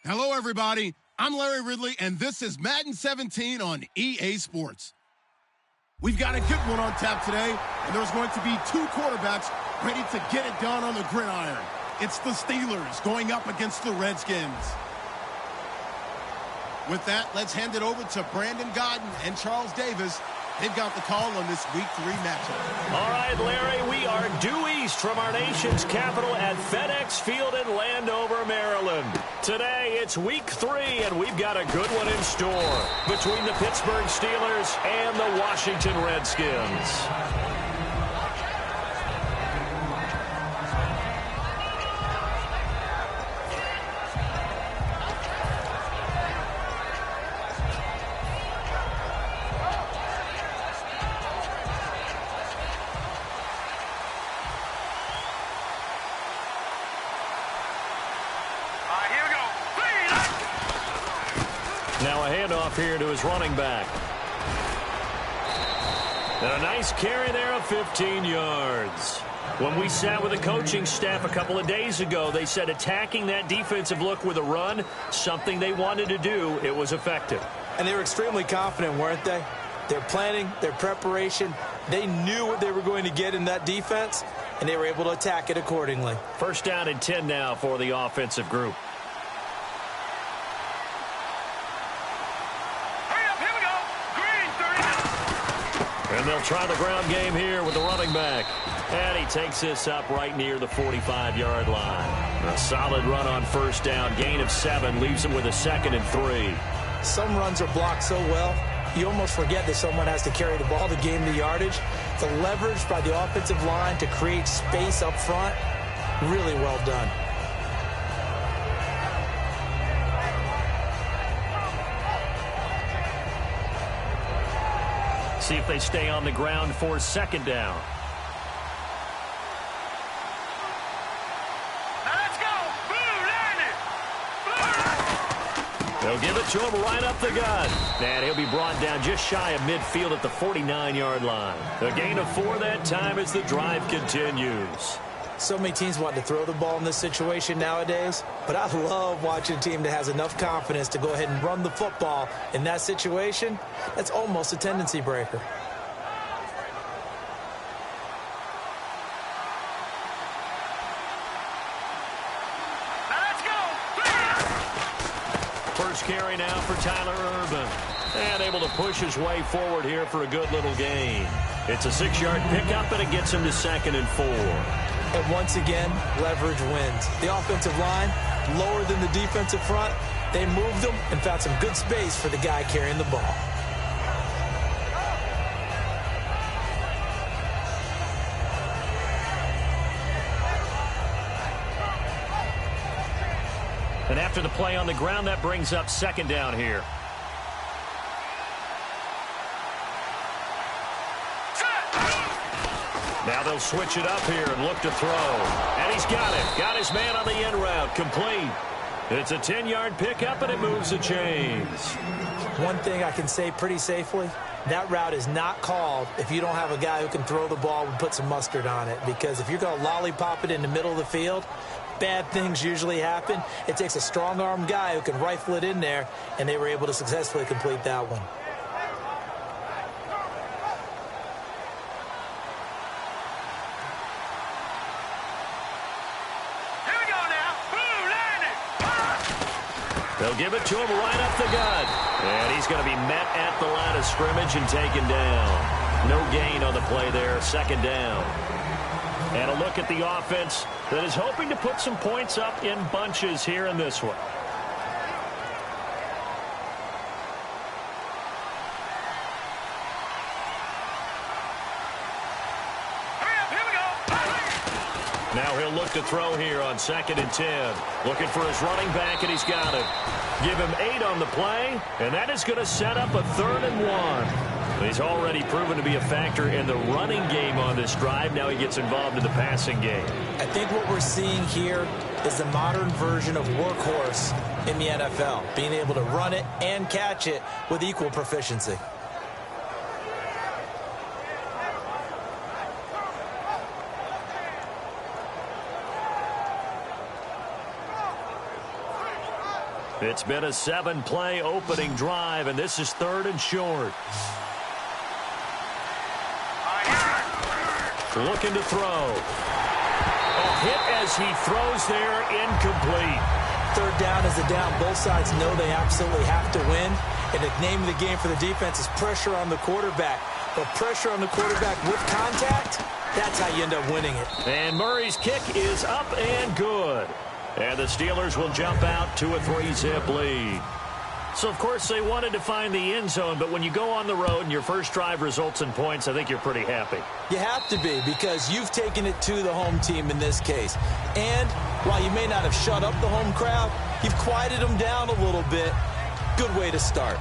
Hello, everybody. I'm Larry Ridley, and this is Madden 17 on EA Sports. We've got a good one on tap today, and there's going to be two quarterbacks ready to get it done on the gridiron. It's the Steelers going up against the Redskins. With that, let's hand it over to Brandon Godden and Charles Davis. They've got the call on this Week 3 matchup. All right, Larry, we are due east from our nation's capital at FedEx Field in Landover, Maryland. Today, it's Week 3, and we've got a good one in store between the Pittsburgh Steelers and the Washington Redskins. Now a handoff here to his running back. And a nice carry there of 15 yards. When we sat with the coaching staff a couple of days ago, they said attacking that defensive look with a run, something they wanted to do, it was effective. And they were extremely confident, weren't they? Their planning, their preparation, they knew what they were going to get in that defense, and they were able to attack it accordingly. First down and 10 now for the offensive group. And they'll try the ground game here with the running back. And he takes this up right near the 45-yard line. A solid run on first down. Gain of 7 leaves him with a 2nd and 3. Some runs are blocked so well, you almost forget that someone has to carry the ball to gain the yardage. The leverage by the offensive line to create space up front, really well done. See if they stay on the ground for second down. Let's go! They'll give it to him right up the gut. And he'll be brought down just shy of midfield at the 49-yard line. The gain of 4 that time as the drive continues. So many teams want to throw the ball in this situation nowadays, but I love watching a team that has enough confidence to go ahead and run the football in that situation. That's almost a tendency breaker. Let's go! First carry now for Tyler Urban. And able to push his way forward here for a good little gain. It's a 6-yard pickup, and it gets him to 2nd and 4. And once again, leverage wins. The offensive line, lower than the defensive front. They moved them and found some good space for the guy carrying the ball. And after the play on the ground, that brings up second down here. Now they'll switch it up here and look to throw. And he's got it. Got his man on the end route. Complete. It's a 10-yard pickup, and it moves the chains. One thing I can say pretty safely, that route is not called if you don't have a guy who can throw the ball and put some mustard on it. Because if you're going to lollipop it in the middle of the field, bad things usually happen. It takes a strong-arm guy who can rifle it in there, and they were able to successfully complete that one. They'll give it to him right up the gut. And he's going to be met at the line of scrimmage and taken down. No gain on the play there, second down. And a look at the offense that is hoping to put some points up in bunches here in this one. Now he'll look to throw here on 2nd and 10. Looking for his running back, and he's got it. Give him 8 on the play, and that is going to set up a 3rd and 1. He's already proven to be a factor in the running game on this drive. Now he gets involved in the passing game. I think what we're seeing here is the modern version of workhorse in the NFL, being able to run it and catch it with equal proficiency. It's been a 7-play opening drive, and this is 3rd and short. Looking to throw. A hit as he throws there, incomplete. 3rd down is a down. Both sides know they absolutely have to win. And the name of the game for the defense is pressure on the quarterback. But pressure on the quarterback with contact, that's how you end up winning it. And Murray's kick is up and good. And the Steelers will jump out to a 3-zip lead. So, of course, they wanted to find the end zone, but when you go on the road and your first drive results in points, I think you're pretty happy. You have to be, because you've taken it to the home team in this case. And while you may not have shut up the home crowd, you've quieted them down a little bit. Good way to start.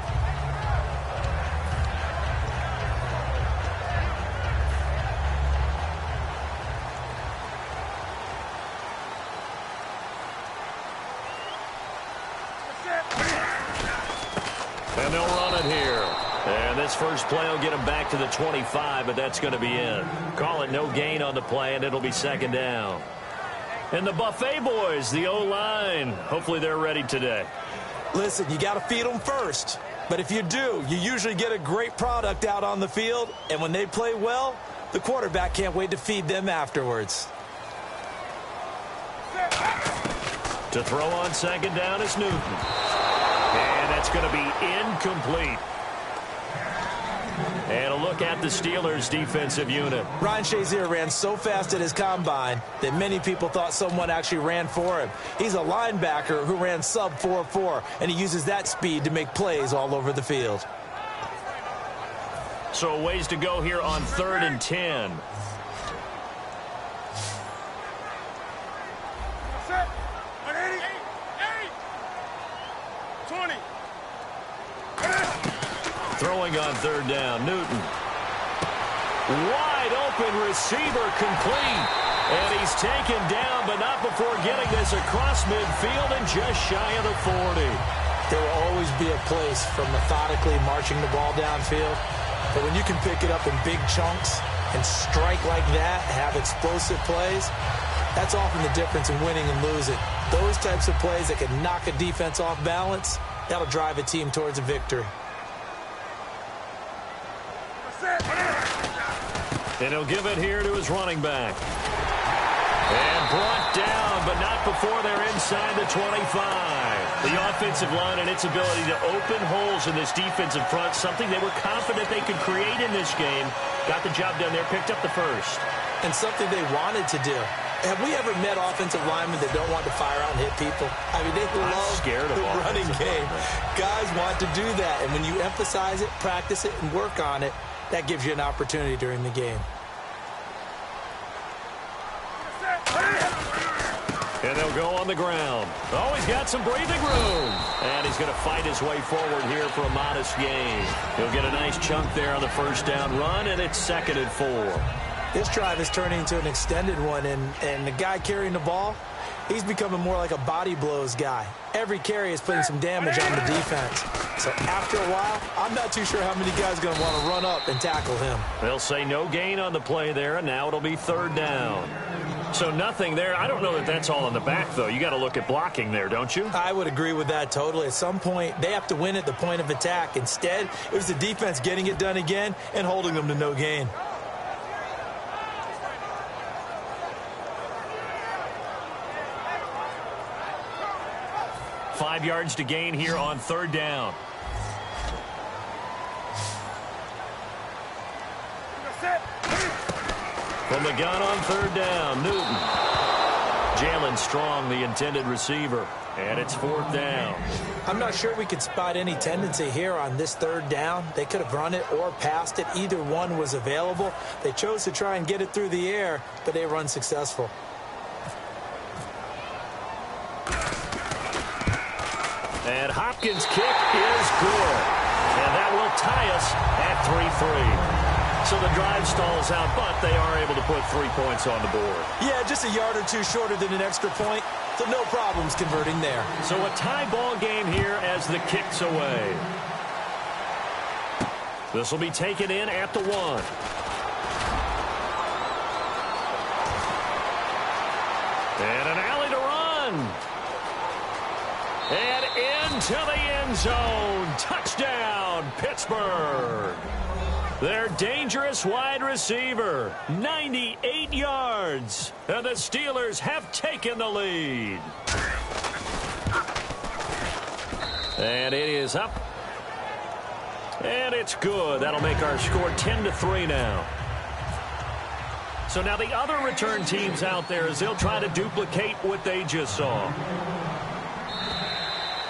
And they'll run it here. And this first play will get them back to the 25, but that's going to be in. Call it no gain on the play, and it'll be 2nd down. And the Buffet boys, the O-line, hopefully they're ready today. Listen, you got to feed them first. But if you do, you usually get a great product out on the field. And when they play well, the quarterback can't wait to feed them afterwards. To throw on 2nd down is Newton. And that's going to be incomplete. And a look at the Steelers' defensive unit. Ryan Shazier ran so fast at his combine that many people thought someone actually ran for him. He's a linebacker who ran sub 4.4, and he uses that speed to make plays all over the field. So a ways to go here on 3rd and 10. Throwing on 3rd down, Newton. Wide open receiver complete. And he's taken down, but not before getting this across midfield and just shy of the 40. There will always be a place for methodically marching the ball downfield. But when you can pick it up in big chunks and strike like that, have explosive plays, that's often the difference in winning and losing. Those types of plays that can knock a defense off balance, that'll drive a team towards a victory. And he'll give it here to his running back. And brought down, but not before they're inside the 25. The offensive line and its ability to open holes in this defensive front, something they were confident they could create in this game. Got the job done there, picked up the first. And something they wanted to do. Have we ever met offensive linemen that don't want to fire out and hit people? I mean, they love the running game. Guys want to do that, and when you emphasize it, practice it, and work on it, that gives you an opportunity during the game. And they'll go on the ground. Oh, he's got some breathing room. And he's going to fight his way forward here for a modest gain. He'll get a nice chunk there on the 1st down run, and it's 2nd and 4. This drive is turning into an extended one, and the guy carrying the ball, he's becoming more like a body blows guy. Every carry is putting some damage on the defense. So after a while, I'm not too sure how many guys are going to want to run up and tackle him. They'll say no gain on the play there, and now it'll be 3rd down. So nothing there. I don't know that that's all in the back, though. You got to look at blocking there, don't you? I would agree with that totally. At some point, they have to win at the point of attack. Instead, it was the defense getting it done again and holding them to no gain. Five yards to gain here on 3rd down. From the gun on 3rd down, Newton. Jalen Strong, the intended receiver. And it's 4th down. I'm not sure we could spot any tendency here on this 3rd down. They could have run it or passed it. Either one was available. They chose to try and get it through the air, but they were unsuccessful. And Hopkins' kick is good. And that will tie us at 3-3. So the drive stalls out, but they are able to put 3 points on the board. Yeah, just a yard or two shorter than an extra point, so no problems converting there. So a tie ball game here as the kick's away. This will be taken in at the 1. And an alley to run. And to the end zone. Touchdown, Pittsburgh. Their dangerous wide receiver, 98 yards. And the Steelers have taken the lead. And it is up. And it's good. That'll make our score 10-3 now. So now the other return teams out there as they'll try to duplicate what they just saw.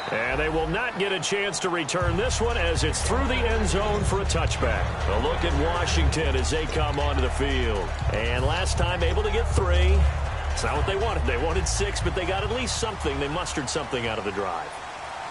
And they will not get a chance to return this one as it's through the end zone for a touchback. A look at Washington as they come onto the field. And last time able to get 3. It's not what they wanted. They wanted 6, but they got at least something. They mustered something out of the drive.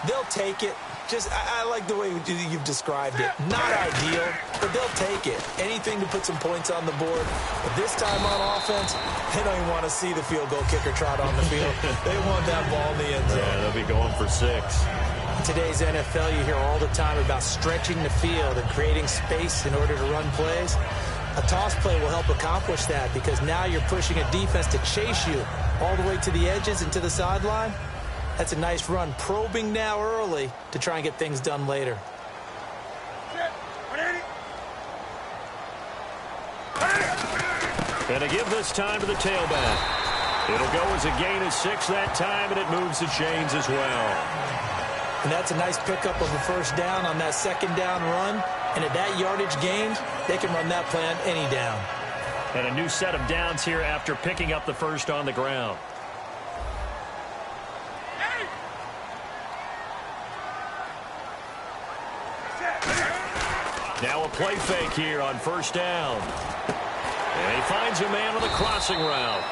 They'll take it. I like the way you've described it. Not ideal, but they'll take it. Anything to put some points on the board. But this time on offense, they don't even want to see the field goal kicker trot on the field. They want that ball in the end zone. Yeah, they'll be going for 6. In today's NFL, you hear all the time about stretching the field and creating space in order to run plays. A toss play will help accomplish that because now you're pushing a defense to chase you all the way to the edges and to the sideline. That's a nice run, probing now early to try and get things done later. And to give this time to the tailback. It'll go as a gain of 6 that time, and it moves the chains as well. And that's a nice pickup of a first down on that second down run. And at that yardage gained, they can run that play on any down. And a new set of downs here after picking up the first on the ground. Now a play fake here on first down. And he finds a man on the crossing route.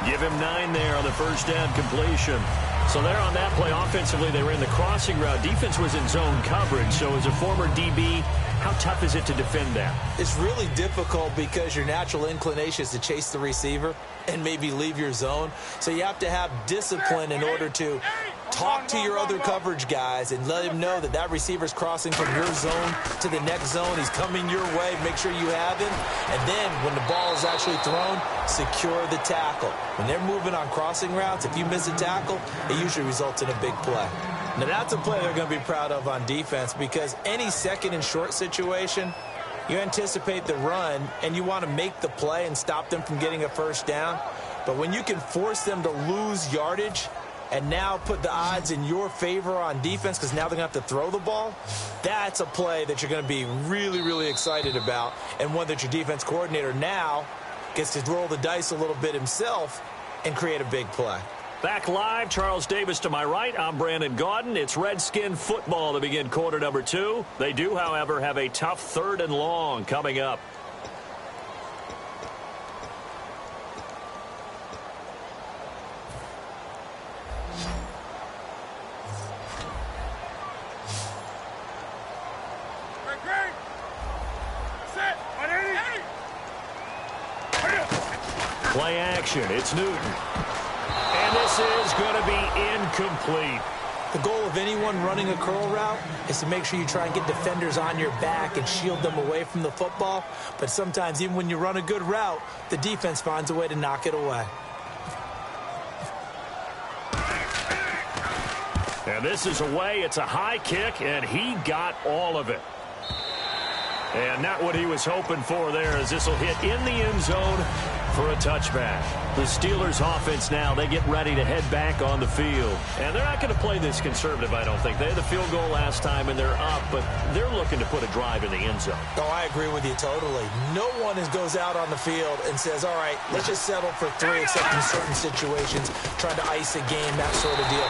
Give him 9 there on the first down completion. So there on that play, offensively, they ran the crossing route. Defense was in zone coverage. So as a former DB, how tough is it to defend that? It's really difficult because your natural inclination is to chase the receiver and maybe leave your zone. So you have to have discipline in order to talk to your other coverage guys and let him know that that receiver's crossing from your zone to the next zone. He's coming your way. Make sure you have him. And then when the ball is actually thrown, secure the tackle. When they're moving on crossing routes, if you miss a tackle, it usually results in a big play. Now, that's a play they're going to be proud of on defense because any second and short situation, you anticipate the run and you want to make the play and stop them from getting a first down. But when you can force them to lose yardage and now put the odds in your favor on defense because now they're going to have to throw the ball, that's a play that you're going to be really, really excited about and one that your defense coordinator now gets to roll the dice a little bit himself and create a big play. Back live, Charles Davis to my right. I'm Brandon Gaudin. It's Redskin football to begin quarter number 2. They do, however, have a tough 3rd and long coming up. Play action. It's Newton. And this is going to be incomplete. The goal of anyone running a curl route is to make sure you try and get defenders on your back and shield them away from the football. But sometimes even when you run a good route, the defense finds a way to knock it away. And this is away. It's a high kick, and he got all of it. And not what he was hoping for there as this will hit in the end zone for a touchback. The Steelers offense now, they get ready to head back on the field. And they're not going to play this conservative, I don't think. They had the field goal last time, and they're up, but they're looking to put a drive in the end zone. Oh, I agree with you totally. No one goes out on the field and says, all right, let's just settle for 3 except in certain situations, trying to ice a game, that sort of deal.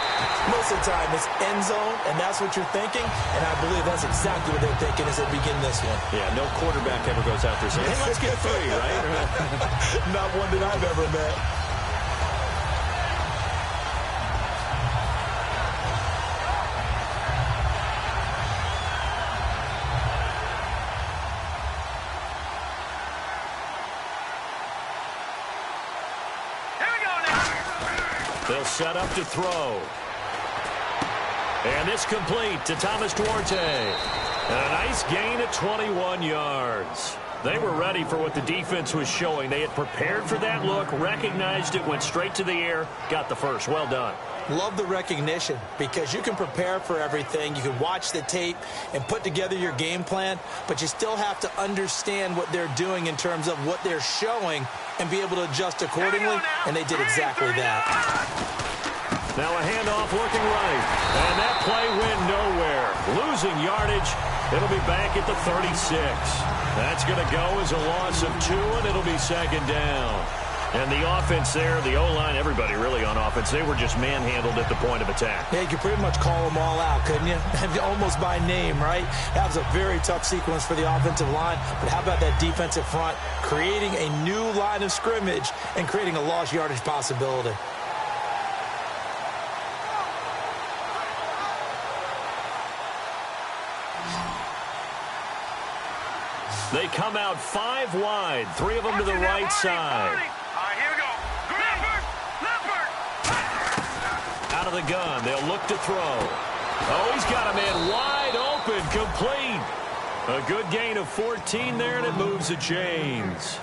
Most of the time, it's end zone, and that's what you're thinking, and I believe that's exactly what they're thinking as they begin this one. Yeah, no quarterback ever goes out there saying, hey, let's get 3, right? Not one that I've ever met. They'll set up to throw. And it's complete to Thomas Duarte. And a nice gain of 21 yards. They were ready for what the defense was showing. They had prepared for that look, recognized it, went straight to the air, got the first. Well done. Love the recognition because you can prepare for everything. You can watch the tape and put together your game plan, but you still have to understand what they're doing in terms of what they're showing and be able to adjust accordingly, and they did exactly that. Now a handoff looking right, and that play went nowhere. Losing yardage, it'll be back at the 36. That's going to go as a loss of 2, and it'll be second down. And the offense there, the O-line, everybody really on offense, they were just manhandled at the point of attack. Yeah, you could pretty much call them all out, couldn't you? Almost by name, right? That was a very tough sequence for the offensive line. But how about that defensive front creating a new line of scrimmage and creating a lost yardage possibility? They come out 5 wide, 3 of them to the right side. Here we go. Leopard. Out of the gun, they'll look to throw. Oh, he's got a man wide open, complete. A good gain of 14 there, and it moves the chains.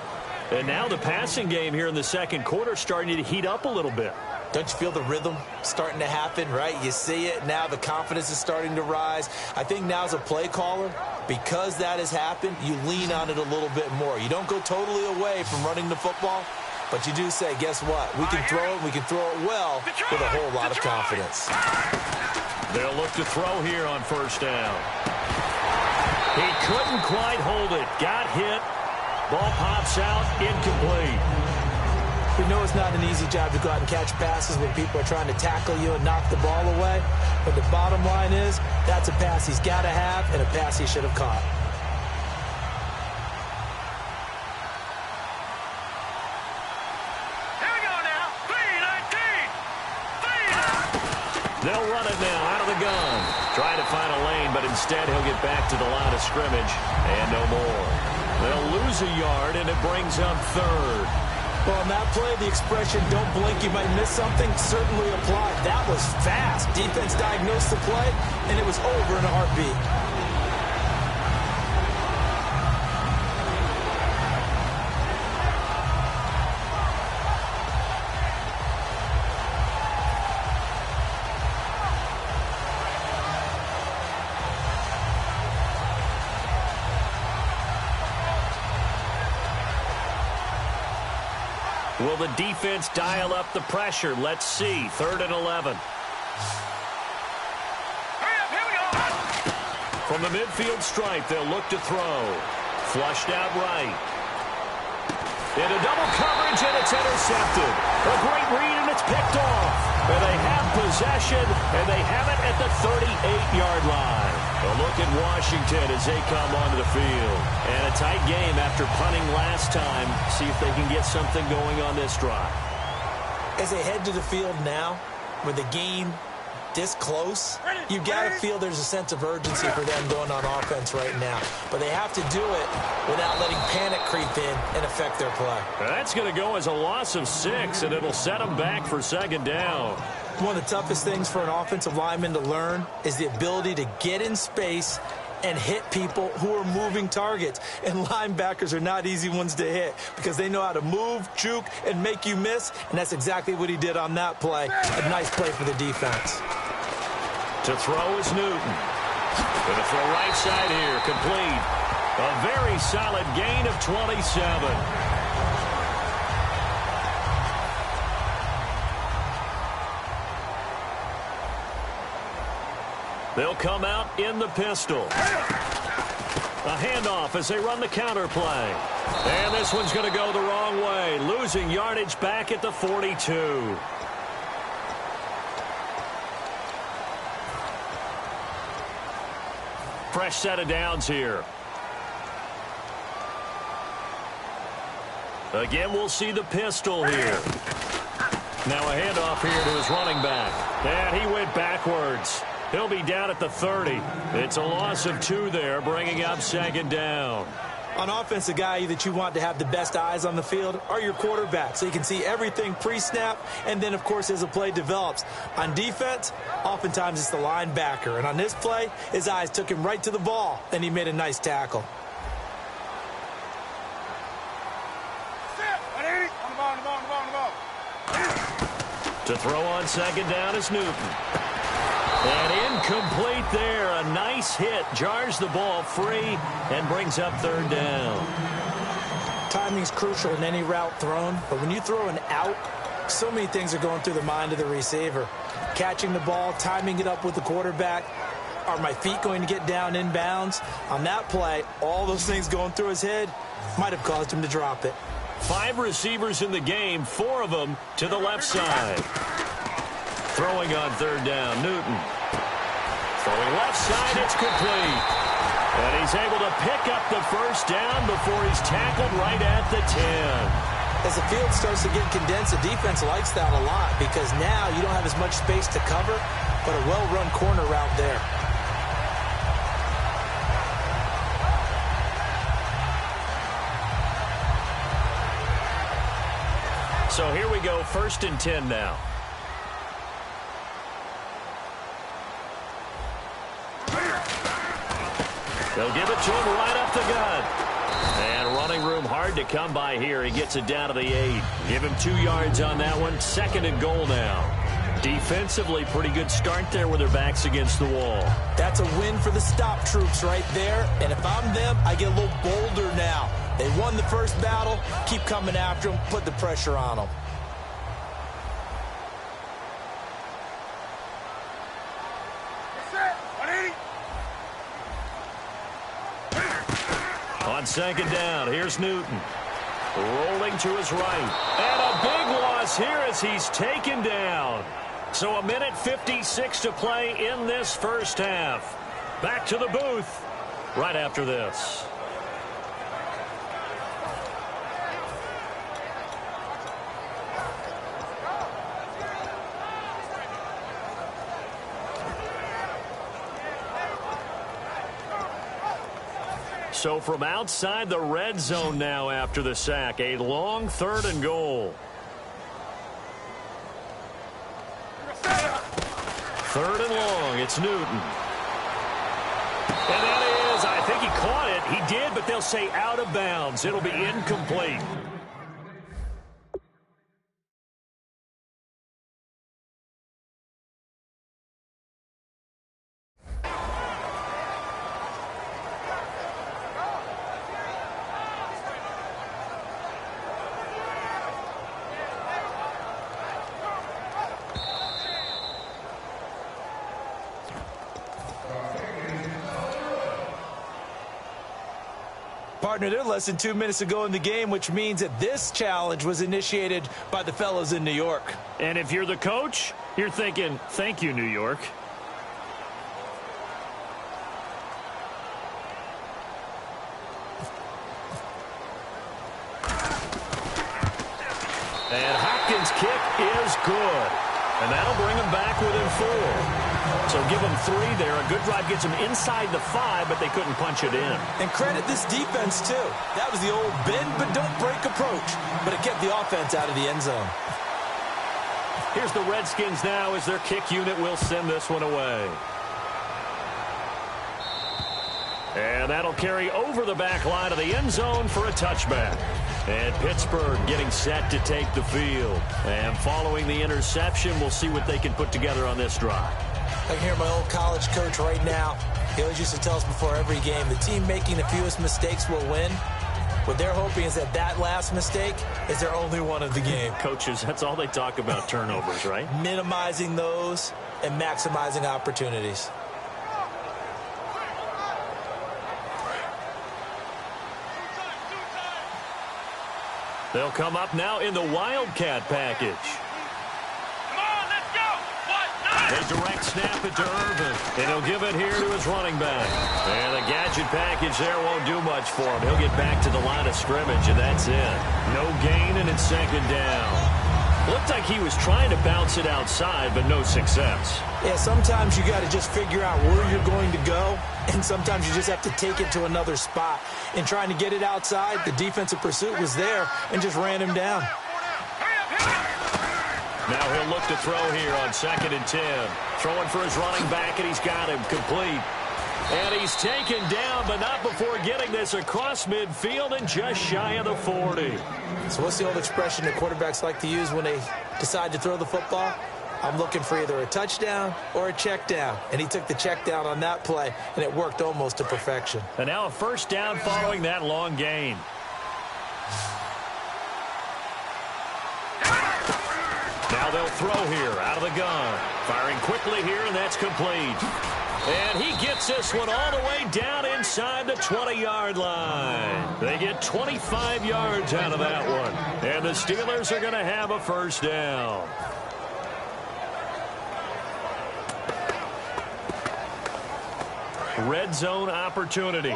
And now the passing game here in the second quarter starting to heat up a little bit. Don't you feel the rhythm starting to happen, right? You see it now. The confidence is starting to rise. I think now as a play caller, because that has happened, you lean on it a little bit more. You don't go totally away from running the football, but you do say, guess what? We can throw it. We can throw it well with a whole lot of confidence. They'll look to throw here on first down. He couldn't quite hold it. Got hit. Ball pops out. Incomplete. We know it's not an easy job to go out and catch passes when people are trying to tackle you and knock the ball away. But the bottom line is that's a pass he's got to have and a pass he should have caught. Here we go now. 3-19. They'll run it now out of the gun. Trying to find a lane, but instead he'll get back to the line of scrimmage and no more. They'll lose a yard, and it brings up third. Well, on that play, the expression, don't blink, you might miss something, certainly applied. That was fast. Defense diagnosed the play, and it was over in a heartbeat. Will the defense dial up the pressure? Let's see. 3rd and 11. Hurry up, here we go. From the midfield stripe, they'll look to throw. Flushed out right. Into double coverage, and it's intercepted. A great read, and it's picked off. And they have possession, and they have it at the 38-yard line. A look at Washington as they come onto the field. And a tight game after punting last time. See if they can get something going on this drive. As they head to the field now, with the game this close, you got to feel there's a sense of urgency for them going on offense right now. But they have to do it without letting panic creep in and affect their play. That's going to go as a loss of 6, and it'll set them back for second down. One of the toughest things for an offensive lineman to learn is the ability to get in space and hit people who are moving targets. And linebackers are not easy ones to hit because they know how to move, juke, and make you miss. And that's exactly what he did on that play. A nice play for the defense. To throw is Newton. Going to throw right side here, complete. A very solid gain of 27. They'll come out in the pistol. A handoff as they run the counter play. And this one's going to go the wrong way. Losing yardage back at the 42. Fresh set of downs here. Again, we'll see the pistol here. Now a handoff here to his running back. And he went backwards. He'll be down at the 30. It's a loss of 2 there, bringing up second down. On offense, the guy that you want to have the best eyes on the field are your quarterbacks, so you can see everything pre-snap, and then, of course, as the play develops. On defense, oftentimes it's the linebacker. And on this play, his eyes took him right to the ball, and he made a nice tackle. To throw on second down is Newton. And incomplete there. A nice hit. Jars the ball free and brings up third down. Timing's crucial in any route thrown, but when you throw an out, so many things are going through the mind of the receiver. Catching the ball, timing it up with the quarterback. Are my feet going to get down inbounds? On that play, all those things going through his head might have caused him to drop it. 5 receivers in the game, 4 of them to the left side. Throwing on third down, Newton. Throwing left side, it's complete. And he's able to pick up the first down before he's tackled right at the 10. As the field starts to get condensed, the defense likes that a lot because now you don't have as much space to cover, but a well-run corner route there. So here we go, 1st and 10 now. They'll give it to him right up the gut. And running room hard to come by here. He gets it down to the 8. Give him 2 yards on that one. 2nd and goal now. Defensively, pretty good start there with their backs against the wall. That's a win for the stop troops right there. And if I'm them, I get a little bolder now. They won the first battle. Keep coming after them. Put the pressure on them. On 2nd down, here's Newton. Rolling to his right. And a big loss here as he's taken down. So 1:56 to play in this first half. Back to the booth right after this. So from outside the red zone now after the sack, a long 3rd and goal. 3rd and long, it's Newton. And that is, I think he caught it. He did, but they'll say out of bounds. It'll be incomplete. Partner, they're less than 2 minutes to go in the game, which means that this challenge was initiated by the fellows in New York. And if you're the coach, you're thinking, thank you, New York. And Hopkins' kick is good. And that'll bring him back within 4. So give them 3 there. A good drive gets them inside the 5, but they couldn't punch it in. And credit this defense, too. That was the old bend but don't break approach. But it kept the offense out of the end zone. Here's the Redskins now as their kick unit will send this one away. And that'll carry over the back line of the end zone for a touchback. And Pittsburgh getting set to take the field. And following the interception, we'll see what they can put together on this drive. I can hear my old college coach right now. He always used to tell us before every game, the team making the fewest mistakes will win. What they're hoping is that last mistake is their only one of the game. Coaches, that's all they talk about, turnovers, right? Minimizing those and maximizing opportunities. They'll come up now in the Wildcat package. Come on, let's go. They direct snap it to Irvin, and he'll give it here to his running back. And the gadget package there won't do much for him. He'll get back to the line of scrimmage, and that's it. No gain, and it's 2nd down. Looked like he was trying to bounce it outside, but no success. Yeah, sometimes you got to just figure out where you're going to go, and sometimes you just have to take it to another spot. In trying to get it outside, the defensive pursuit was there and just ran him down. Now he'll look to throw here on 2nd and 10. Throwing for his running back, and he's got him complete. And he's taken down, but not before getting this across midfield and just shy of the 40. So what's the old expression that quarterbacks like to use when they decide to throw the football? I'm looking for either a touchdown or a check down. And he took the check down on that play, and it worked almost to perfection. And now a first down following that long gain. Now they'll throw here out of the gun. Firing quickly here, and that's complete. And he gets this one all the way down inside the 20-yard line. They get 25 yards out of that one. And the Steelers are going to have a first down. Red zone opportunity.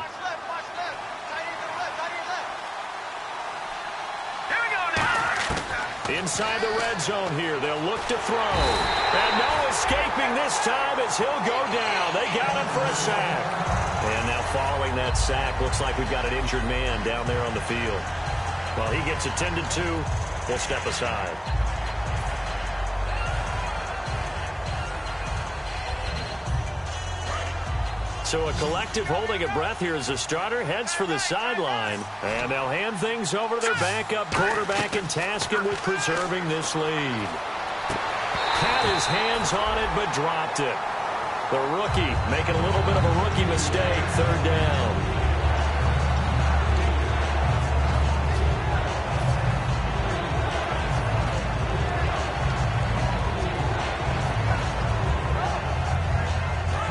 Inside the red zone here. They'll look to throw. And no escaping this time as he'll go down. They got him for a sack. And now following that sack, looks like we've got an injured man down there on the field. While he gets attended to, we'll step aside. So a collective holding a breath here as the starter heads for the sideline. And they'll hand things over to their backup quarterback and task him with preserving this lead. Had his hands on it, but dropped it. The rookie making a little bit of a rookie mistake, third down.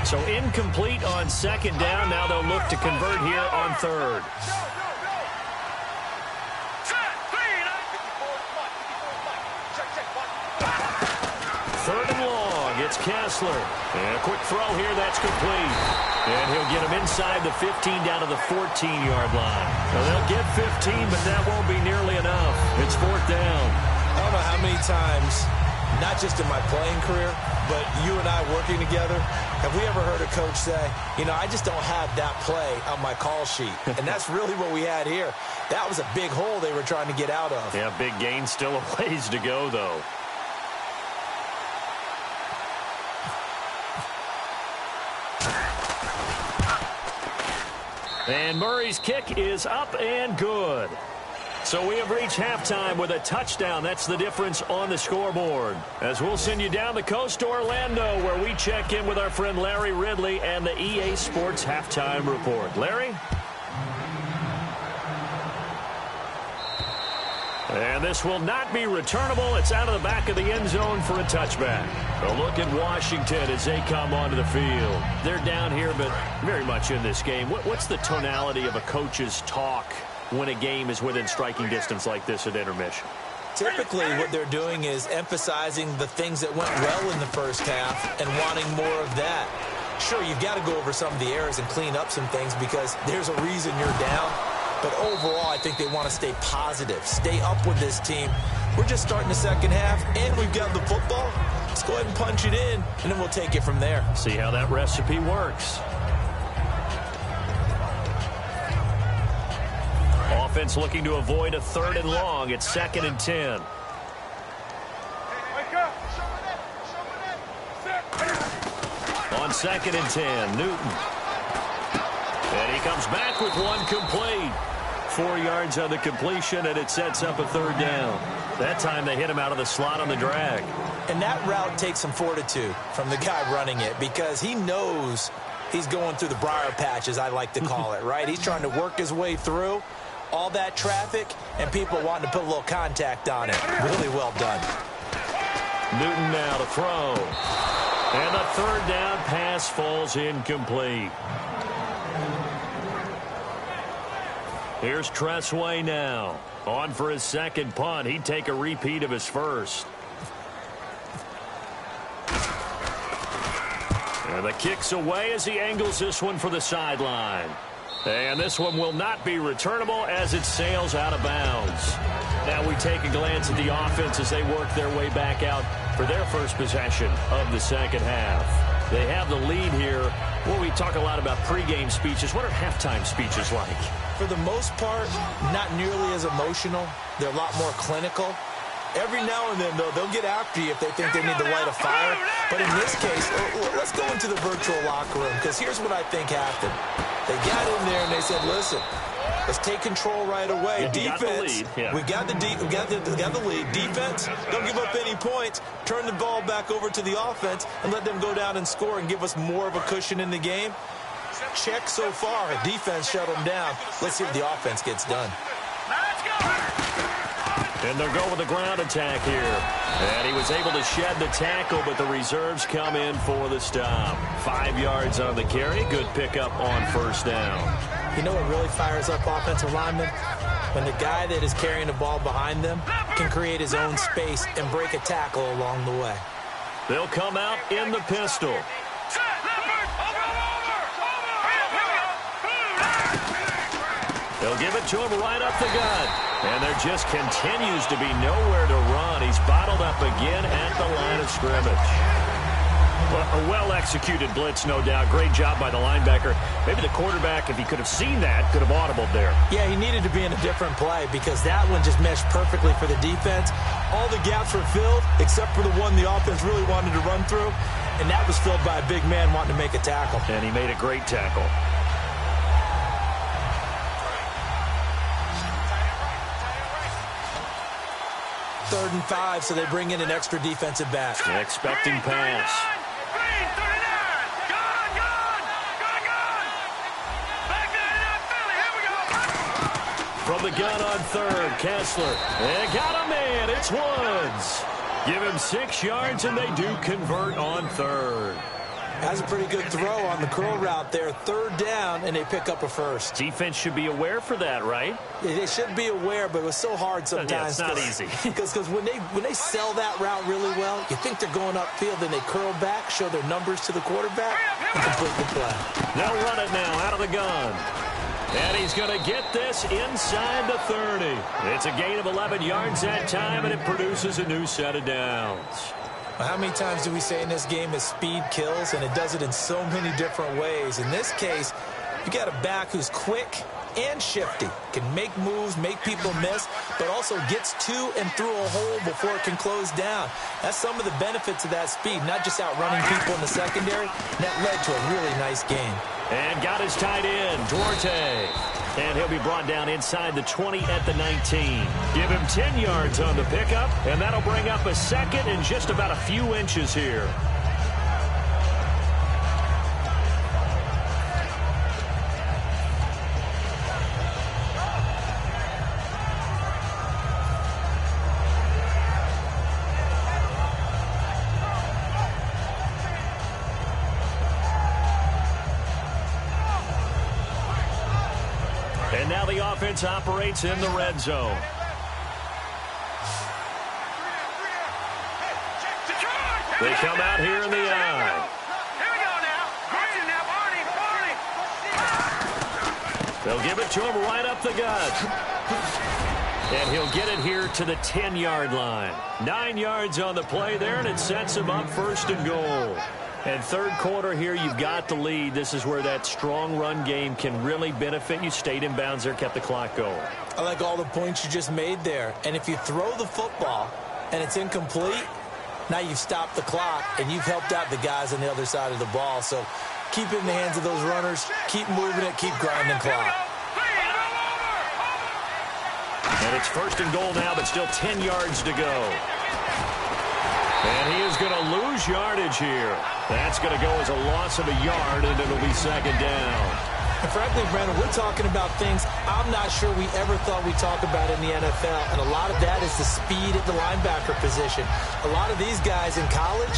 So incomplete on second down. Now they'll look to convert here on third. Third and long. It's Kessler. And a quick throw here. That's complete. And he'll get him inside the 15 down to the 14-yard line. Now they'll get 15, but that won't be nearly enough. It's fourth down. I don't know how many times, not just in my playing career, but you and I working together, have we ever heard a coach say, you know, I just don't have that play on my call sheet? And that's really what we had here. That was a big hole they were trying to get out of. Yeah, big gain, still a ways to go, though. And Murray's kick is up and good. So we have reached halftime with a touchdown. That's the difference on the scoreboard. As we'll send you down the coast to Orlando, where we check in with our friend Larry Ridley and the EA Sports Halftime Report. Larry? And this will not be returnable. It's out of the back of the end zone for a touchback. A look at Washington as they come onto the field. They're down here, but very much in this game. What's the tonality of a coach's talk when a game is within striking distance like this at intermission? Typically, what they're doing is emphasizing the things that went well in the first half and wanting more of that. Sure, you've got to go over some of the errors and clean up some things because there's a reason you're down. But overall, I think they want to stay positive, stay up with this team. We're just starting the second half, and we've got the football. Let's go ahead and punch it in, and then we'll take it from there. See how that recipe works. Offense looking to avoid a third and long. It's 2nd and 10. On 2nd and 10, Newton. And he comes back with one complete. 4 yards on the completion, and it sets up a third down. That time they hit him out of the slot on the drag. And that route takes some fortitude from the guy running it because he knows he's going through the briar patch, as I like to call it, right? He's trying to work his way through all that traffic and people wanting to put a little contact on it. Really well done. Newton now to throw. And the third down pass falls incomplete. Here's Tressway now. On for his second punt. He'd take a repeat of his first. And the kick's away as he angles this one for the sideline. And this one will not be returnable as it sails out of bounds. Now we take a glance at the offense as they work their way back out for their first possession of the second half. They have the lead here. Well, we talk a lot about pregame speeches. What are halftime speeches like? For the most part, not nearly as emotional. They're a lot more clinical. Every now and then, though, they'll get after you if they think they need to light a fire. But in this case, let's go into the virtual locker room, because here's what I think happened. They got in there and they said, listen, let's take control right away. Defense, we got the lead. Defense, don't give up any points. Turn the ball back over to the offense and let them go down and score and give us more of a cushion in the game. Check so far. Defense shut them down. Let's see if the offense gets done. And they'll go with the ground attack here. And he was able to shed the tackle, but the reserves come in for the stop. 5 yards on the carry. Good pickup on first down. You know what really fires up offensive linemen? When the guy that is carrying the ball behind them can create his own space and break a tackle along the way. They'll come out in the pistol. They'll give it to him right up the gut. And there just continues to be nowhere to run. He's bottled up again at the line of scrimmage. Well, a well-executed blitz, no doubt. Great job by the linebacker. Maybe the quarterback, if he could have seen that, could have audibled there. Yeah, he needed to be in a different play because that one just meshed perfectly for the defense. All the gaps were filled except for the one the offense really wanted to run through, and that was filled by a big man wanting to make a tackle. And he made a great tackle. Third and 5, so they bring in an extra defensive back. Expecting pass. From the gun on third, Kessler. And got a man. It's Woods. Give him 6 yards, and they do convert on third. That's a pretty good throw on the curl route there. Third down, and they pick up a first. Defense should be aware for that, right? Yeah, they should be aware, but it was so hard sometimes. Yeah, it's not easy. Because when they sell that route really well, you think they're going upfield, then they curl back, show their numbers to the quarterback, and complete the play. They'll run it now out of the gun. And he's going to get this inside the 30. It's a gain of 11 yards that time, and it produces a new set of downs. How many times do we say in this game that speed kills, and it does it in so many different ways? In this case, you got a back who's quick and shifty, can make moves, make people miss, but also gets to and through a hole before it can close down. That's some of the benefits of that speed, not just outrunning people in the secondary. That led to a really nice game. And got his tight end, Duarte. And he'll be brought down inside the 20 at the 19. Give him 10 yards on the pickup, and that'll bring up a second and just about a few inches here. And now the offense operates in the red zone. They come out here in the eye. Here we go now. Barney. They'll give it to him right up the gut. And he'll get it here to the 10-yard line. 9 yards on the play there, and it sets him up first and goal. And third quarter here, you've got the lead. This is where that strong run game can really benefit you. Stayed in bounds there, kept the clock going. I like all the points you just made there. And if you throw the football and it's incomplete, now you've stopped the clock and you've helped out the guys on the other side of the ball. So keep it in the hands of those runners. Keep moving it. Keep grinding clock. And it's first and goal now, but still 10 yards to go. And he is going to lose yardage here. That's going to go as a loss of a yard, and it'll be second down. And frankly, Brandon, we're talking about things I'm not sure we ever thought we'd talk about in the NFL. And a lot of that is the speed at the linebacker position. A lot of these guys in college,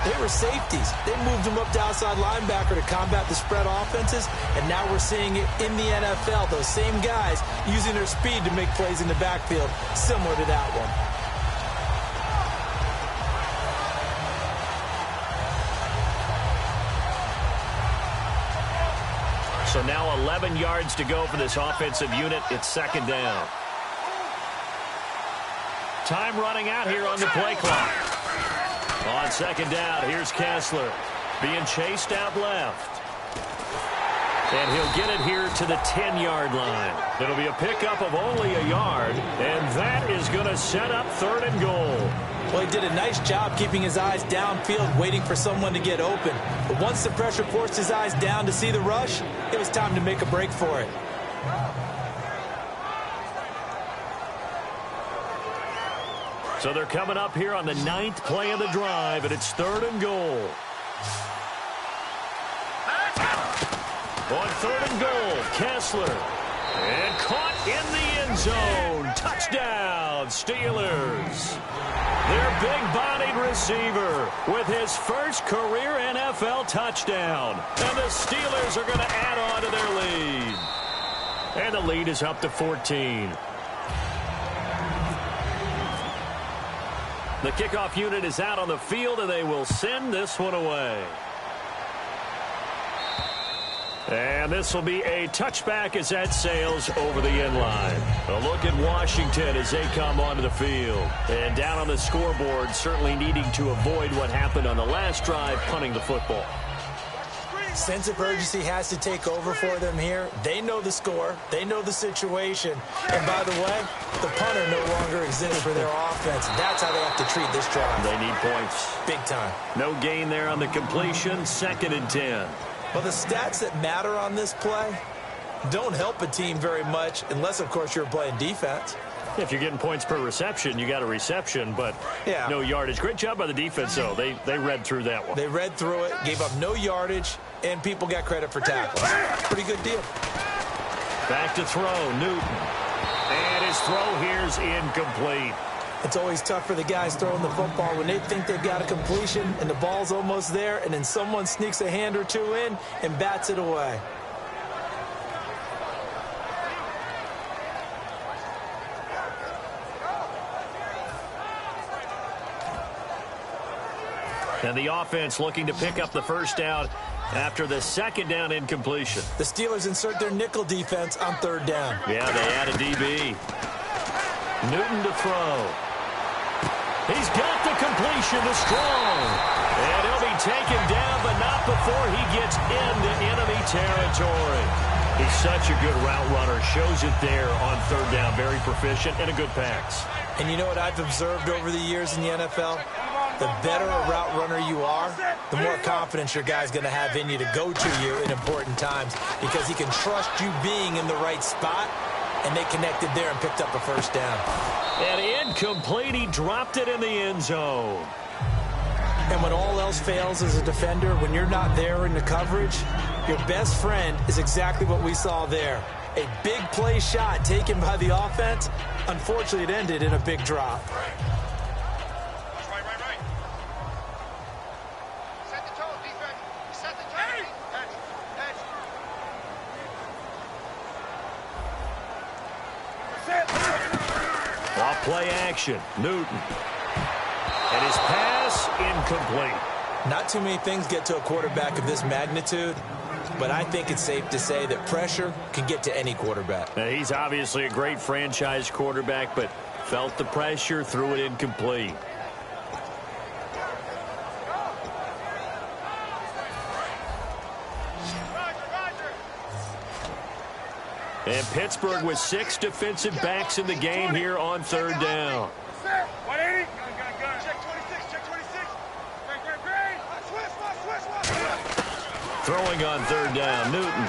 they were safeties. They moved them up to outside linebacker to combat the spread offenses. And now we're seeing it in the NFL. Those same guys using their speed to make plays in the backfield, similar to that one. So now 11 yards to go for this offensive unit. It's second down. Time running out here on the play clock. On second down, here's Kessler being chased out left. And he'll get it here to the 10-yard line. It'll be a pickup of only a yard, and that is going to set up 3rd and goal. Well, he did a nice job keeping his eyes downfield, waiting for someone to get open. But once the pressure forced his eyes down to see the rush, it was time to make a break for it. So they're coming up here on the 9th play of the drive, and it's 3rd and goal. On 3rd and goal, Kessler. And caught in the end zone. Touchdown, Steelers. Their big-bodied receiver with his first career NFL touchdown. And the Steelers are going to add on to their lead. And the lead is up to 14. The kickoff unit is out on the field, and they will send this one away. And this will be a touchback as that sails over the end line. A look at Washington as they come onto the field. And down on the scoreboard, certainly needing to avoid what happened on the last drive, punting the football. Sense of urgency has to take over for them here. They know the score. They know the situation. And by the way, the punter no longer exists for their offense. That's how they have to treat this drive. They need points. Big time. No gain there on the completion. 2nd and 10. Well, the stats that matter on this play don't help a team very much unless, of course, you're playing defense. If you're getting points per reception, you got a reception, but no yardage. Great job by the defense, though. They read through that one. They read through it, gave up no yardage, and people got credit for tackles. Pretty good deal. Back to throw, Newton. And his throw here's incomplete. It's always tough for the guys throwing the football when they think they've got a completion and the ball's almost there, and then someone sneaks a hand or two in and bats it away. And the offense looking to pick up the first down after the 2nd down incompletion. The Steelers insert their nickel defense on 3rd down. Yeah, they add a DB. Newton to throw. He's got the completion to Strong. And he'll be taken down, but not before he gets into enemy territory. He's such a good route runner. Shows it there on 3rd down. Very proficient and a good pass. And you know what I've observed over the years in the NFL? The better a route runner you are, the more confidence your guy's going to have in you to go to you in important times because he can trust you being in the right spot, and they connected there and picked up a first down. And incomplete. He dropped it in the end zone. And when all else fails as a defender, when you're not there in the coverage, your best friend is exactly what we saw there. A big play shot taken by the offense. Unfortunately, it ended in a big drop. Play action, Newton. And his pass incomplete. Not too many things get to a quarterback of this magnitude, but I think it's safe to say that pressure can get to any quarterback. Now, he's obviously a great franchise quarterback, but felt the pressure, threw it incomplete. And Pittsburgh with 6 defensive backs in the game here on 3rd down. 180. Check 26. Check 26. Great. Switch. Throwing on 3rd down, Newton.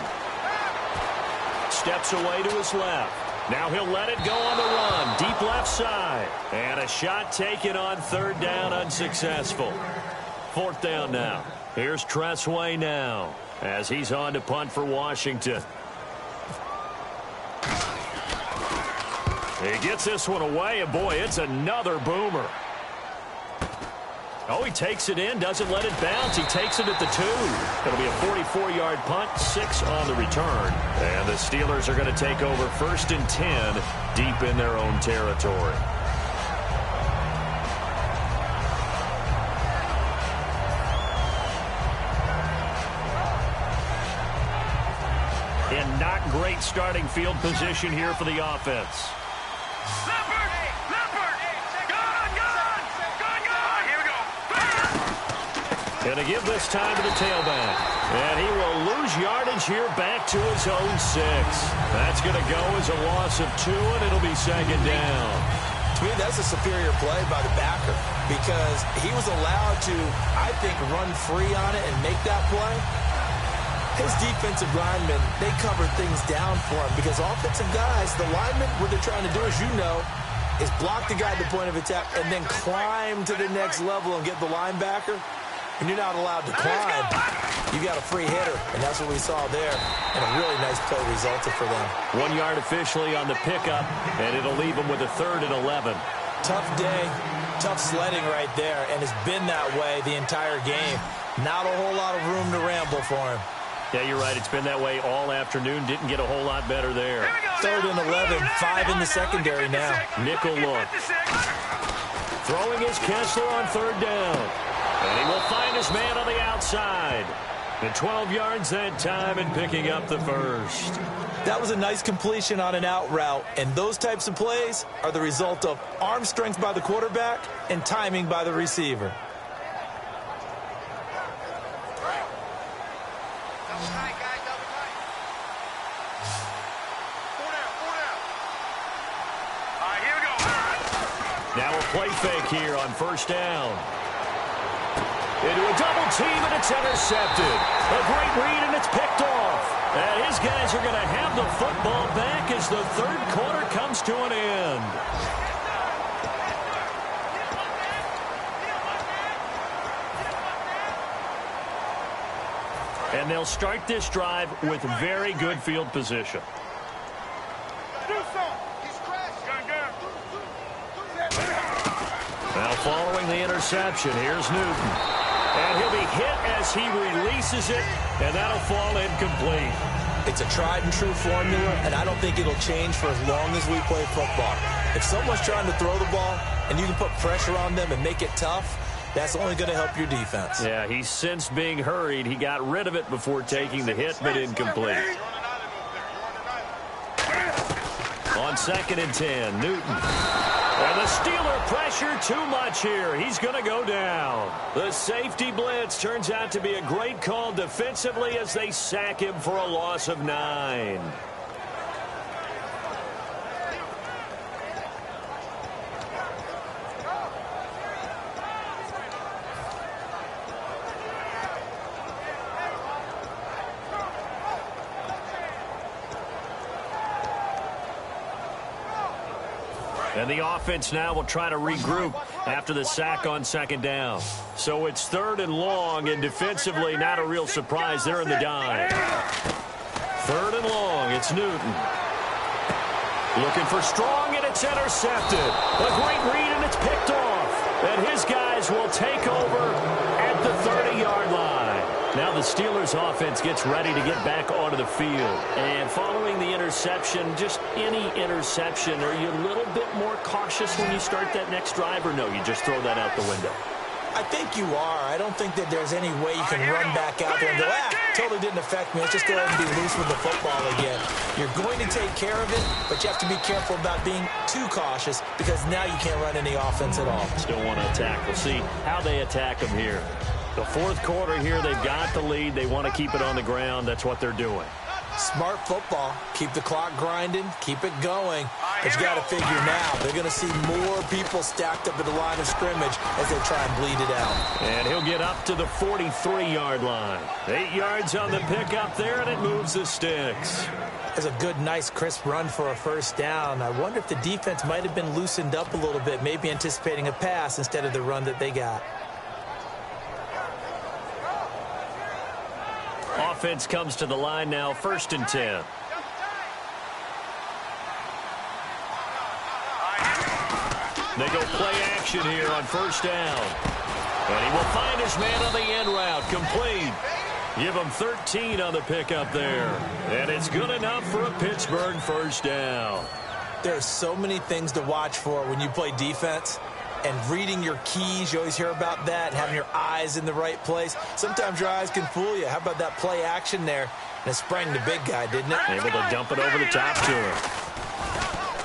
Steps away to his left. Now he'll let it go on the run. Deep left side. And a shot taken on 3rd down, unsuccessful. 4th down now. Here's Tressway now as he's on to punt for Washington. He gets this one away, and boy, it's another boomer. Oh, he takes it in, doesn't let it bounce. He takes it at the 2. It'll be a 44-yard punt, 6 on the return. And the Steelers are going to take over 1st and 10 deep in their own territory. And not great starting field position here for the offense. Going to give this time to the tailback. And he will lose yardage here back to his own 6. That's going to go as a loss of 2, and it'll be second down. To me, that's a superior play by the backer because he was allowed to, I think, run free on it and make that play. His defensive linemen, they covered things down for him because offensive guys, the linemen, what they're trying to do, as you know, is block the guy at the point of attack and then climb to the next level and get the linebacker. And you're not allowed to climb. You got a free hitter, and that's what we saw there. And a really nice play resulted for them. 1 yard officially on the pickup, and it'll leave them with a 3rd and 11. Tough day, tough sledding right there, and it's been that way the entire game. Not a whole lot of room to ramble for him. Yeah, you're right. It's been that way all afternoon. Didn't get a whole lot better there. 3rd and 11, 5 in the secondary now. Nickel look. Throwing his Kessler on 3rd down. And he will find his man on the outside. And 12 yards that time and picking up the 1st. That was a nice completion on an out route. And those types of plays are the result of arm strength by the quarterback and timing by the receiver. Now a play fake here on 1st down. Into a double team, and it's intercepted. A great read, and it's picked off. And his guys are going to have the football back as the 3rd quarter comes to an end. And they'll start this drive with very good field position. Now following the interception, here's Newton. And he'll be hit as he releases it, and that'll fall incomplete. It's a tried-and-true formula, and I don't think it'll change for as long as we play football. If someone's trying to throw the ball, and you can put pressure on them and make it tough, that's only going to help your defense. Yeah, he's since being hurried. He got rid of it before taking the hit, but incomplete. On 2nd and 10, Newton. And the Steeler pressure too much here. He's going to go down. The safety blitz turns out to be a great call defensively as they sack him for a loss of 9. And the offense now will try to regroup after the sack on 2nd down. So it's 3rd and long, and defensively not a real surprise. They're in the dive. 3rd and long, it's Newton. Looking for Strong, and it's intercepted. A great read, and it's picked off. And his guys will take over at the 30-yard line. Now the Steelers offense gets ready to get back onto the field. And following the interception, just any interception, are you a little bit more cautious when you start that next drive, or no, you just throw that out the window? I think you are. I don't think that there's any way you can run back out there and go, totally didn't affect me. Let's just go ahead and be loose with the football again. You're going to take care of it, but you have to be careful about being too cautious because now you can't run any offense at all. Still want to attack. We'll see how they attack them here. The 4th quarter here, they've got the lead. They want to keep it on the ground. That's what they're doing. Smart football. Keep the clock grinding. Keep it going. But you got to figure now, they're going to see more people stacked up at the line of scrimmage as they try and bleed it out. And he'll get up to the 43-yard line. 8 yards on the pickup there, and it moves the sticks. That's a good, nice, crisp run for a 1st down. I wonder if the defense might have been loosened up a little bit, maybe anticipating a pass instead of the run that they got. Offense comes to the line now, 1st and 10. They go play action here on 1st down. And he will find his man on the end route, complete. Give him 13 on the pickup there. And it's good enough for a Pittsburgh 1st down. There's so many things to watch for when you play defense. And reading your keys, you always hear about that, having your eyes in the right place. Sometimes your eyes can fool you. How about that play action there? And it sprang the big guy, didn't it? Able to dump it over the top to him.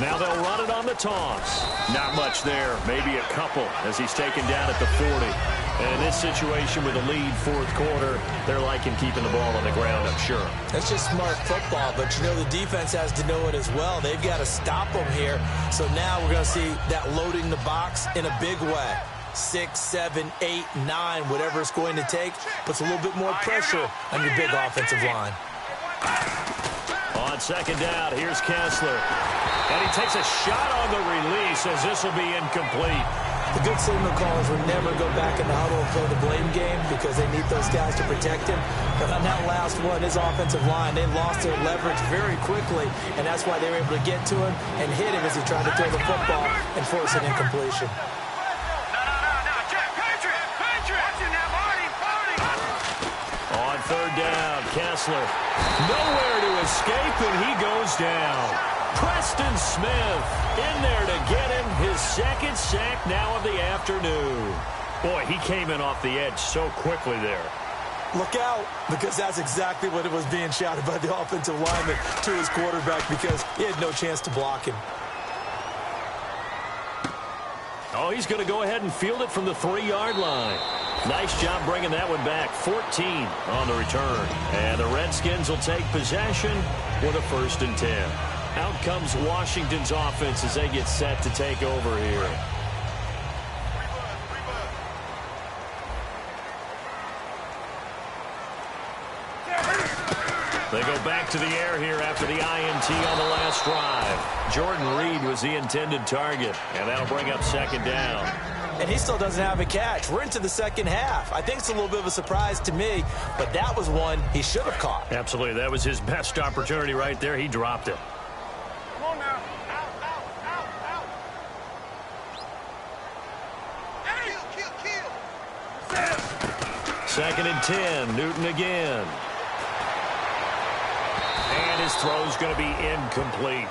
Now they'll run it on the toss. Not much there, maybe a couple as he's taken down at the 40. And in this situation with a lead fourth quarter, they're liking keeping the ball on the ground, I'm sure. That's just smart football, but you know the defense has to know it as well. They've got to stop them here. So now we're going to see that loading the box in a big way. 6, 7, 8, 9, whatever it's going to take, puts a little bit more pressure on your big offensive line. On second down, here's Kessler. And he takes a shot on the release as this will be incomplete. The good signal callers would never go back in the huddle and play the blame game because they need those guys to protect him. But on that last one, his offensive line, they lost their leverage very quickly, and that's why they were able to get to him and hit him as he tried to throw the football and force an incompletion. On third down, Kessler. Nowhere to escape, and he goes down. Preston Smith in there to get him his second sack now of the afternoon. Boy, he came in off the edge so quickly there. Look out, because that's exactly what it was being shouted by the offensive lineman to his quarterback because he had no chance to block him. Oh, he's going to go ahead and field it from the 3-yard line. Nice job bringing that one back. 14 on the return. And the Redskins will take possession with a 1st and 10. Out comes Washington's offense as they get set to take over here. They go back to the air here after the INT on the last drive. Jordan Reed was the intended target, and that'll bring up second down. And he still doesn't have a catch. We're into the second half. I think it's a little bit of a surprise to me, but that was one he should have caught. Absolutely. That was his best opportunity right there. He dropped it. Come on now. Out. Hey, kill. 2nd and 10. Newton again. And his throw's going to be incomplete.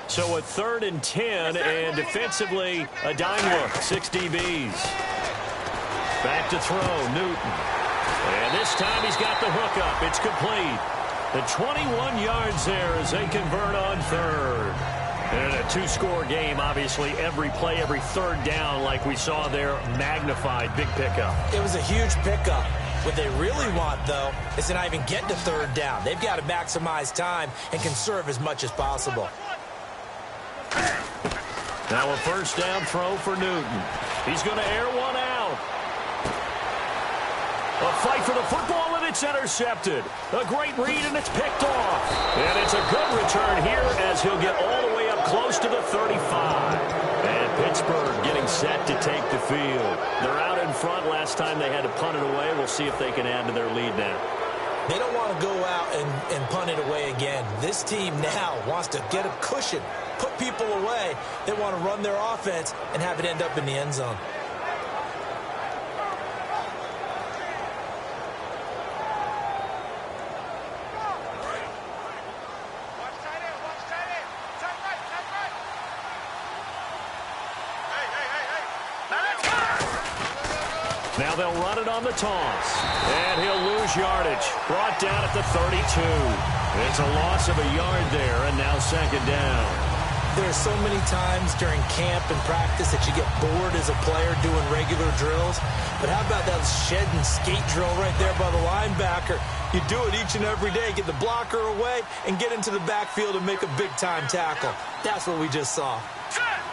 So a 3rd and 10, and defensively, a dime look. 6 DBs. Back to throw, Newton. And this time he's got the hook up. It's complete. The 21 yards there as they convert on 3rd. And a 2-score game, obviously. Every play, every 3rd down, like we saw there, magnified. Big pickup. It was a huge pickup. What they really want, though, is to not even get to 3rd down. They've got to maximize time and conserve as much as possible. Now a 1st down throw for Newton. He's going to air one out. A fight for the football, and it's intercepted. A great read, and it's picked off. And it's a good return here as he'll get all the way up close to the 35. And Pittsburgh getting set to take the field. They're out in front. Last time they had to punt it away. We'll see if they can add to their lead now. They don't want to go out and punt it away again. This team now wants to get a cushion, put people away. They want to run their offense and have it end up in the end zone. Now they'll run it on the toss. And he'll lose yardage. Brought down at the 32. It's a loss of a yard there, and now 2nd down. There are so many times during camp and practice that you get bored as a player doing regular drills. But how about that shed and skate drill right there by the linebacker? You do it each and every day. Get the blocker away and get into the backfield and make a big-time tackle. That's what we just saw.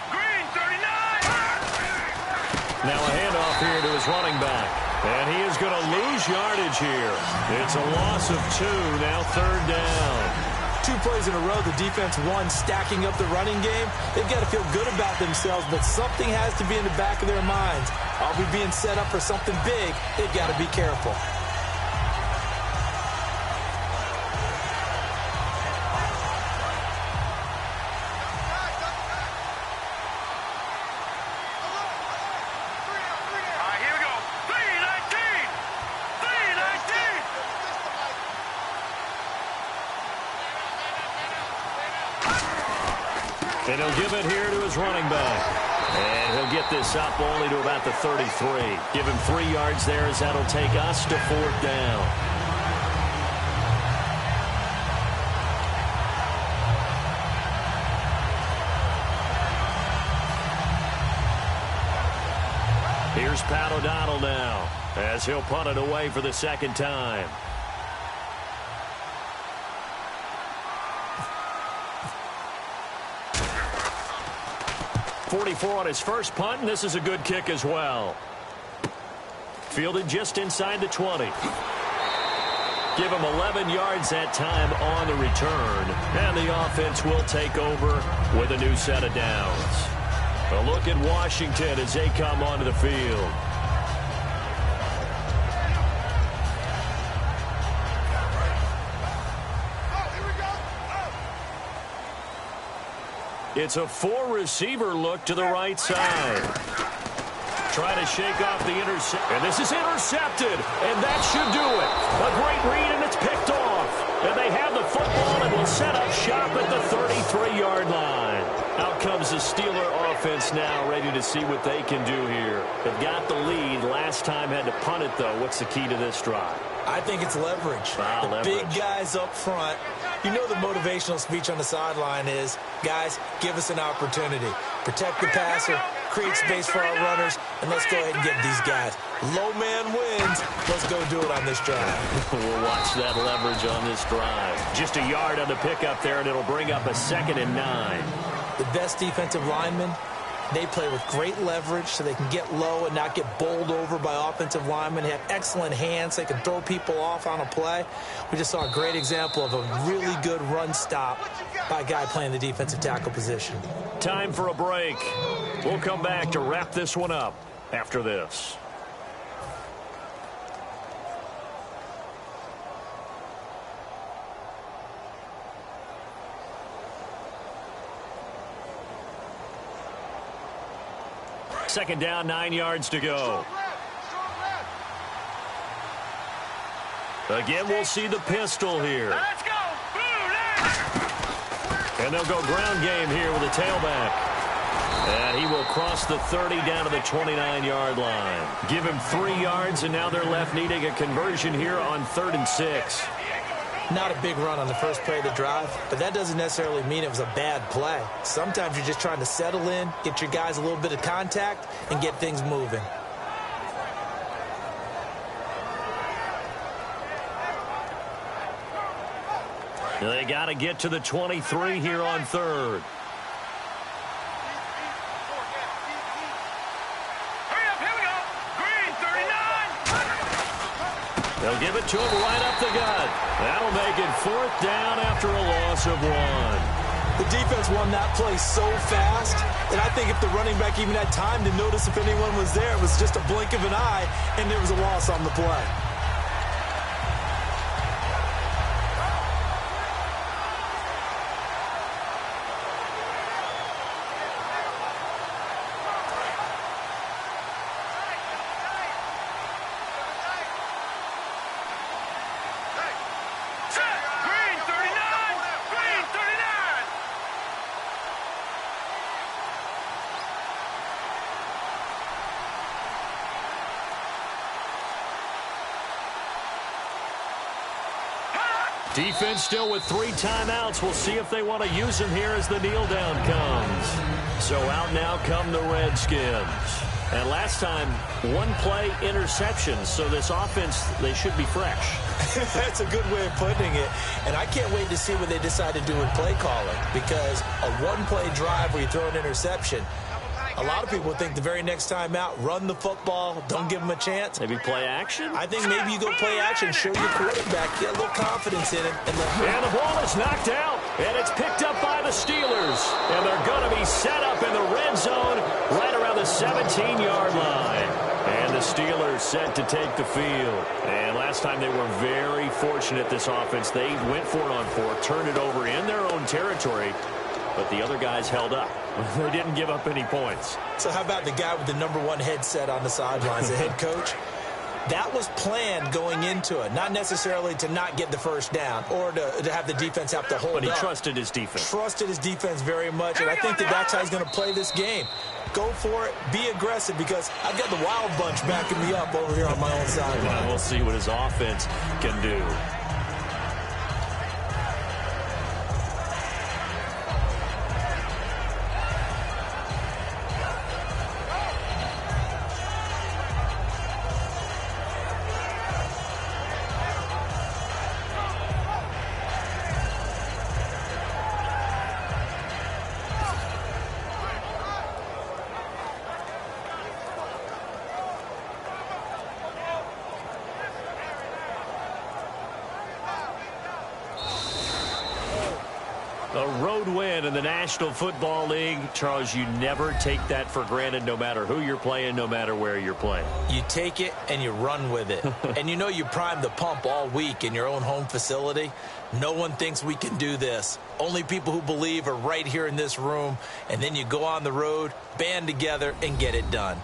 Green, 39! Now a handoff here to his running back. And he is going to lose yardage here. It's a loss of 2, now 3rd down. 2 plays in a row, the defense won, stacking up the running game. They've got to feel good about themselves, but something has to be in the back of their minds. Are we being set up for something big? They've got to be careful. And he'll give it here to his running back. And he'll get this up only to about the 33. Give him 3 yards there as that'll take us to 4th down. Here's Pat O'Donnell now as he'll punt it away for the 2nd time. .44 on his first punt, and this is a good kick as well. Fielded just inside the 20. Give him 11 yards that time on the return, and the offense will take over with a new set of downs. A look at Washington as they come onto the field. It's a 4-receiver look to the right side. Trying to shake off the intercept. And this is intercepted. And that should do it. A great read, and it's picked off. And they have the football and will set up shop at the 33-yard line. Out comes the Steeler offense now, ready to see what they can do here. They've got the lead. Last time had to punt it, though. What's the key to this drive? I think it's leverage. The big guys up front. You know the motivational speech on the sideline is, guys, give us an opportunity. Protect the passer, create space for our runners, and let's go ahead and get these guys. Low man wins. Let's go do it on this drive. We'll watch that leverage on this drive. Just a yard on the pickup there, and it'll bring up a 2nd and 9. The best defensive linemen, they play with great leverage so they can get low and not get bowled over by offensive linemen. They have excellent hands. They can throw people off on a play. We just saw a great example of a really good run stop by a guy playing the defensive tackle position. Time for a break. We'll come back to wrap this one up after this. Second down, 9 yards to go. Again, we'll see the pistol here. Let's go. And they'll go ground game here with a tailback. And he will cross the 30 down to the 29-yard line. Give him 3 yards, and now they're left needing a conversion here on 3rd and 6. Not a big run on the first play of the drive, but that doesn't necessarily mean it was a bad play. Sometimes you're just trying to settle in, get your guys a little bit of contact, and get things moving. They got to get to the 23 here on 3rd. They'll give it to him right up the gut. That'll make it 4th down after a loss of 1. The defense won that play so fast that I think if the running back even had time to notice if anyone was there, it was just a blink of an eye, and there was a loss on the play. Defense still with 3 timeouts. We'll see if they want to use them here as the kneel down comes. So out now come the Redskins. And last time, 1 play interceptions. So this offense, they should be fresh. That's a good way of putting it. And I can't wait to see what they decide to do with play calling. Because a 1-play drive where you throw an interception, a lot of people think the very next time out, run the football, don't give them a chance. Maybe play action? I think maybe you go play action, show your quarterback, get a little confidence in it. And the ball is knocked out, and it's picked up by the Steelers. And they're going to be set up in the red zone right around the 17-yard line. And the Steelers set to take the field. And last time they were very fortunate, this offense. They went for it on 4, turned it over in their own territory. But the other guys held up. They didn't give up any points. So how about the guy with the #1 headset on the sidelines, the head coach? That was planned going into it, not necessarily to not get the first down or to have the defense have to hold up. But he trusted his defense. Trusted his defense very much, and I think that's how he's going to play this game. Go for it. Be aggressive, because I've got the Wild Bunch backing me up over here on my own side. Well, we'll see what his offense can do. A road win in the National Football League. Charles, you never take that for granted, no matter who you're playing, no matter where you're playing. You take it and you run with it. And you know you primed the pump all week in your own home facility. No one thinks we can do this. Only people who believe are right here in this room. And then you go on the road, band together, and get it done.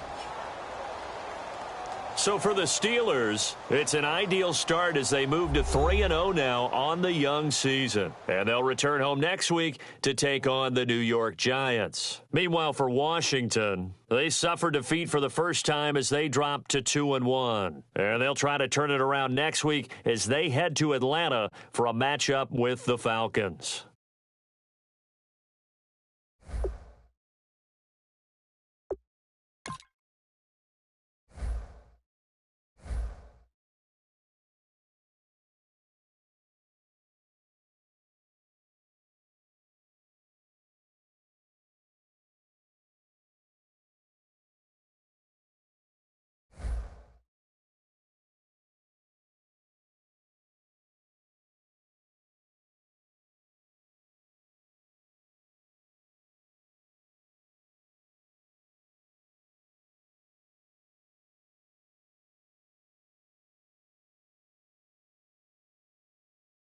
So for the Steelers, it's an ideal start as they move to 3-0 now on the young season. And they'll return home next week to take on the New York Giants. Meanwhile, for Washington, they suffered defeat for the first time as they dropped to 2-1. And they'll try to turn it around next week as they head to Atlanta for a matchup with the Falcons.